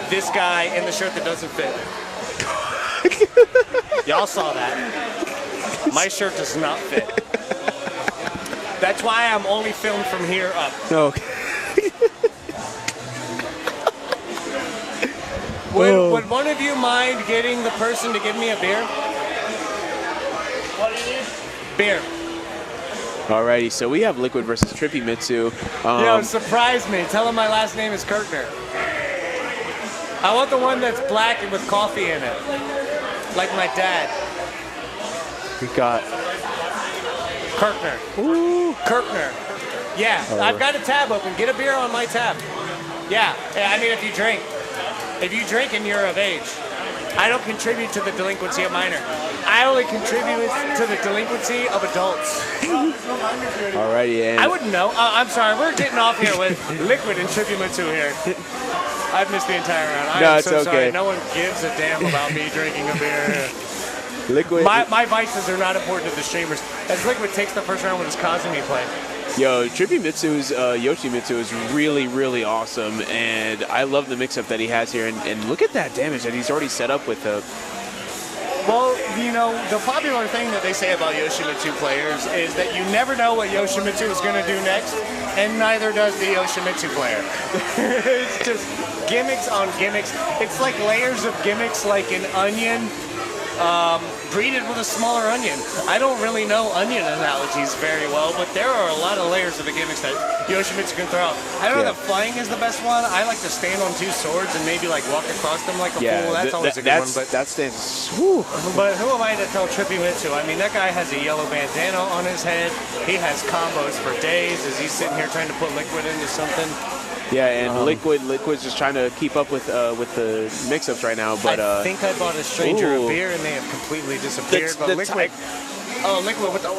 this guy in the shirt that doesn't fit. Y'all saw that. My shirt does not fit. That's why I'm only filmed from here up. Okay. Would one of you mind getting the person to give me a beer? What do you need? Beer. Alrighty, so we have Liquid versus Trippymitsu. Yo, surprise me. Tell him my last name is Kirkner. I want the one that's black and with coffee in it. Like my dad. We got Kirkner. Ooh. Kirkner. Yeah, I've got a tab open. Get a beer on my tab. Yeah, I mean if you drink. If you drink and you're of age. I don't contribute to the delinquency of minor. I only contribute to the delinquency of adults. Alrighty, and I wouldn't know. I'm sorry, we're getting off here with Liquid and Trippymitsu here. I've missed the entire round. I'm so sorry. No one gives a damn about me drinking a beer. Liquid. My vices are not important to the streamers. As Liquid takes the first round with his Kazumi play. Yo, Trippymitsu's Yoshimitsu is really, really awesome, and I love the mix-up that he has here. And look at that damage that he's already set up with the. Well, you know, the popular thing that they say about Yoshimitsu players is that you never know what Yoshimitsu is going to do next, and neither does the Yoshimitsu player. It's just gimmicks on gimmicks. It's like layers of gimmicks, like an onion. Breeded with a smaller onion. I don't really know onion analogies very well, but there are a lot of layers of the gimmicks that Yoshimitsu can throw out. I don't know that flying is the best one. I like to stand on two swords and maybe like walk across them like a fool. That's always a good one. But that stands. Whew. But who am I to tell Trippymitsu? I mean, that guy has a yellow bandana on his head. He has combos for days as he's sitting here trying to put Liquid into something. Yeah, and Liquid's just trying to keep up with the mix-ups right now. But I think I bought a stranger a beer and they have completely disappeared. But Liquid, Liquid with the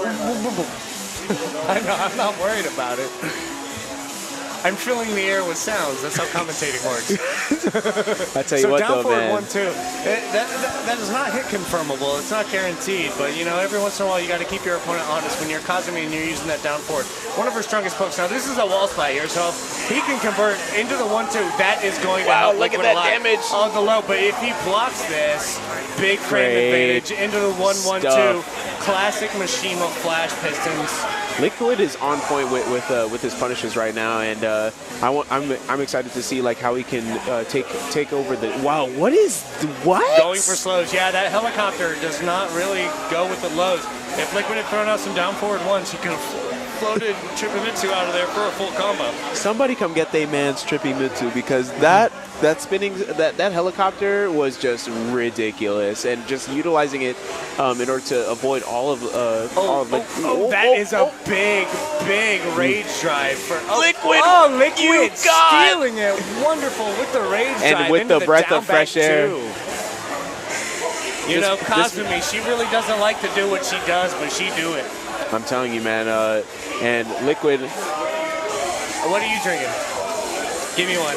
I'm not worried about it. I'm filling the air with sounds. That's how commentating works. I tell you what, though, man. So down forward 1-2. That is not hit confirmable. It's not guaranteed. But, you know, every once in a while you got to keep your opponent honest when you're Kazumi and you're using that down forward. One of her strongest pokes. Now, this is a wall splat here, so if he can convert into the 1-2, that is going to help Liquid a lot. Damage on the low. But if he blocks this, big frame advantage into the 1-1-2. Classic Mishima flash pistons. Liquid is on point with his punishes right now, and I'm excited to see like how he can take over the. Wow, what going for slows? Yeah, that helicopter does not really go with the lows. If Liquid had thrown out some down forward ones, he could have floated Trippymitsu out of there for a full combo. Somebody come get they man's Trippymitsu, because that spinning that helicopter was just ridiculous, and just utilizing it in order to avoid all of that is a big rage drive for Liquid. Liquid stealing it, wonderful with the rage drive and with the breath of fresh air. You know, Kazumi, she really doesn't like to do what she does, but she do it. I'm telling you, man. And Liquid. What are you drinking? Give me one.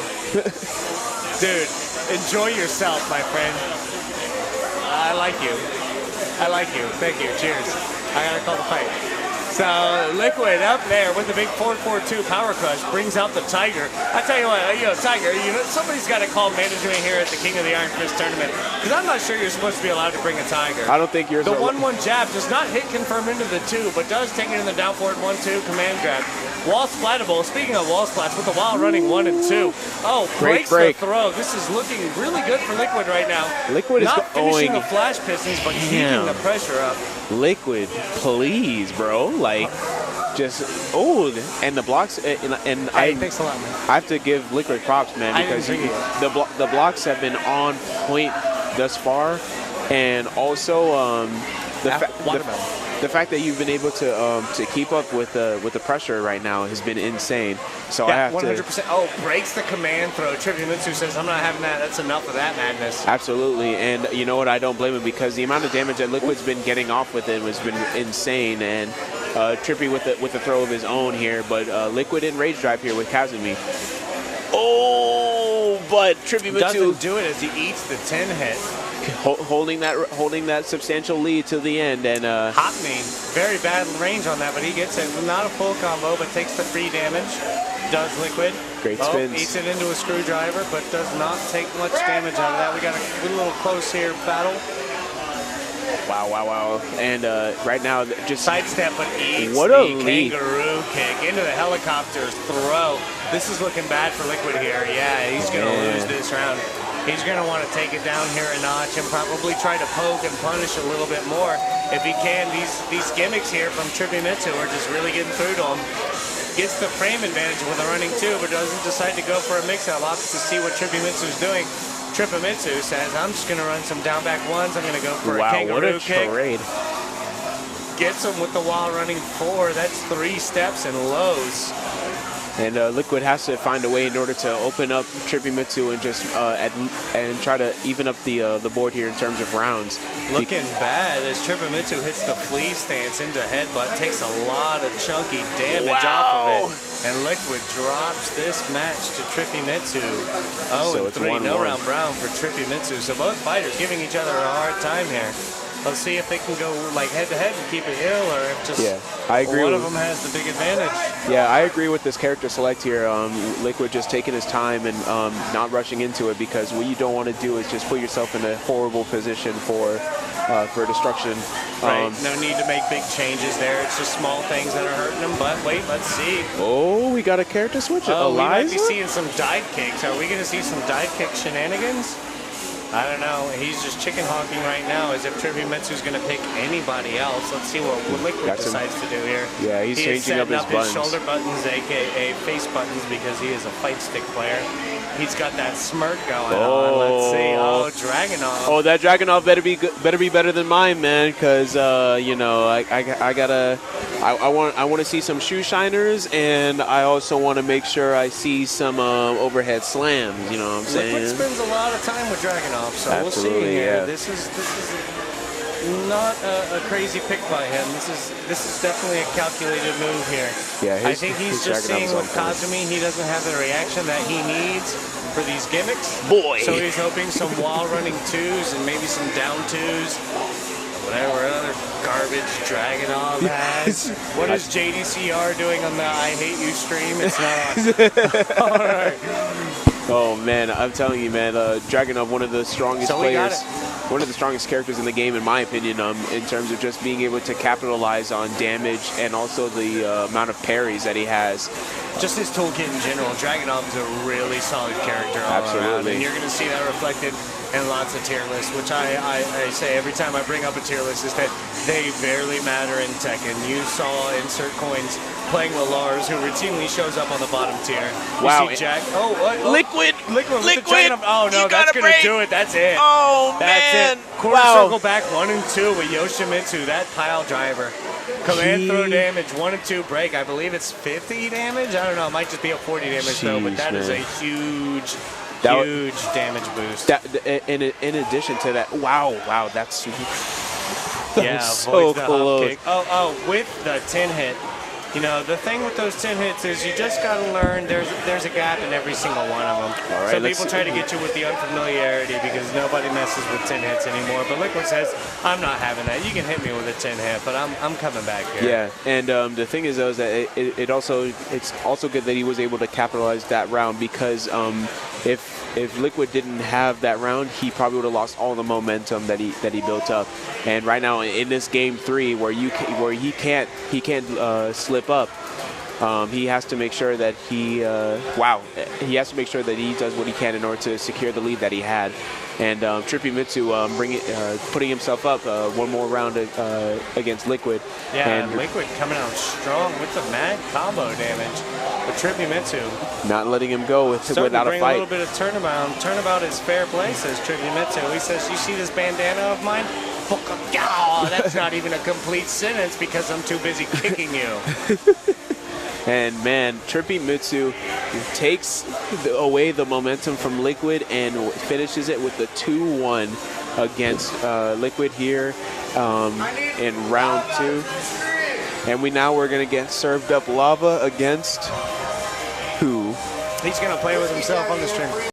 Dude, enjoy yourself, my friend. I like you. I like you. Thank you. Cheers. I gotta call the fight. So Liquid up there with the big 4-4-2 power crush brings out the Tiger. I tell you what, Tiger, somebody's got to call management here at the King of the Iron Fist tournament, because I'm not sure you're supposed to be allowed to bring a Tiger. I don't think you're. The 1-1 jab does not hit confirm into the 2, but does take it in the down forward 1-2 command grab. Wall splatable. Speaking of wall splats, with the wall running 1 and 2. Oh, breaks the throw. This is looking really good for Liquid right now. Liquid not is finishing the flash pistons, but keeping the pressure up. Liquid, please, bro. Like, just and the blocks, and thanks a lot, man. I have to give Liquid props, man, because the blocks have been on point thus far, and also the fact that you've been able to keep up with the pressure right now has been insane. So I have 100%. to. Oh, breaks the command throw. Trippymitsu says, "I'm not having that. That's enough of that madness." Absolutely, and you know what? I don't blame him, because the amount of damage that Liquid's been getting off with it has been insane, and Trippy with the throw of his own here, but Liquid in rage drive here with Kazumi. Oh, but Trippymitsu doesn't do it as he eats the 10 hit. Holding that substantial lead to the end, and hot main, very bad range on that, but he gets it. Not a full combo, but takes the free damage. Does Liquid. Great Oh, spins. eats it into a screwdriver, but does not take much damage out of that. We got a little close here battle. Wow, wow, wow. And right now, just Sidestep, but eats what a the lead. kangaroo kick into the helicopter's throw. This is looking bad for Liquid here. Yeah, he's going to lose this round. He's going to want to take it down here a notch and probably try to poke and punish a little bit more. If he can, these gimmicks here from Trippymitsu are just really getting through to him. Gets the frame advantage with a running two, but doesn't decide to go for a mix-up. Opts to see what Trippymitsu's doing. Trippymitsu says, I'm just going to run some down back ones. I'm going to go for a kangaroo kick. Wow, what a charade. Gets him with the while running four. That's 3 steps and lows. And Liquid has to find a way in order to open up Trippymitsu and just and try to even up the board here in terms of rounds. Looking bad as Trippymitsu hits the flea stance into headbutt, takes a lot of chunky damage off of it. And Liquid drops this match to Trippymitsu. Oh, and 3, no round brown for Trippymitsu. So both fighters giving each other a hard time here. Let's see if they can go like head-to-head and keep it ill, or if just I agree one of them has the big advantage. Yeah, I agree with this character select here. Liquid just taking his time and not rushing into it, because what you don't want to do is just put yourself in a horrible position for destruction. Right, no need to make big changes there. It's just small things that are hurting him. But wait, let's see. Oh, we got a character switch. Oh, we might be seeing some dive kicks. Are we going to see some dive kick shenanigans? I don't know. He's just chicken hawking right now as if Trippymitsu's going to pick anybody else. Let's see what Liquid decides to do here. Yeah, he's changing up his buttons. Shoulder buttons, a.k.a. face buttons, because he is a fight stick player. He's got that smirk going on. Let's see. Oh, Dragunov. Oh, that Dragunov better be better than mine, man. Because you know, I want to see some shoe shiners, and I also want to make sure I see some overhead slams. You know what I'm saying? Liquid spends a lot of time with Dragunov, so Absolutely, we'll see here. Yeah. This is not a crazy pick by him. This is definitely a calculated move here. Yeah, I think he's just seeing with Kazumi, he doesn't have the reaction that he needs for these gimmicks. Boy. So he's hoping some wall running twos and maybe some down twos. Whatever other garbage Dragunov has. What is JDCR doing on the I Hate You stream? It's not on. All right. Oh man, I'm telling you, man, Dragunov, one of the strongest players, one of the strongest characters in the game, in my opinion, in terms of just being able to capitalize on damage and also the amount of parries that he has. Just his toolkit in general, Dragunov is a really solid character all around, and you're going to see that reflected in lots of tier lists, which I say every time I bring up a tier list, is that they barely matter in Tekken. You saw Insert Coins playing with Lars, who routinely shows up on the bottom tier. Wow. You see Jack. Oh, what? Liquid. Oh, no, that's going to do it. That's it. Oh, that's it. Quarter circle back 1 and 2 with Yoshimitsu, that pile driver. Command throw damage, 1 and 2 break. I believe it's 50 damage. I don't know. It might just be a 40 damage, though, but that is a huge damage boost. In addition to that, wow, that's so close. Oh, with the 10 hit. You know, the thing with those 10 hits is you just got to learn there's a gap in every single one of them. All right, so people try to get you with the unfamiliarity because nobody messes with 10 hits anymore. But Liquid says, I'm not having that. You can hit me with a 10 hit, but I'm coming back here. Yeah, and the thing is, though, is that it's also good that he was able to capitalize that round, because if Liquid didn't have that round, he probably would have lost all the momentum that he built up. And right now in this game 3, where he can't slip up, he has to make sure that he has to make sure that he does what he can in order to secure the lead that he had. And Trippymitsu putting himself up one more round against Liquid. Yeah, and Liquid coming out strong with the mad combo damage. But Trippymitsu not letting him go without a fight. A little bit of turnabout. Turnabout is fair play, says Trippymitsu. He says, you see this bandana of mine? That's not even a complete sentence because I'm too busy kicking you. And man, Trippymitsu takes away the momentum from Liquid and finishes it with the 2-1 against Liquid here in round 2. And we're going to get served up lava against who? He's going to play with himself on the stream.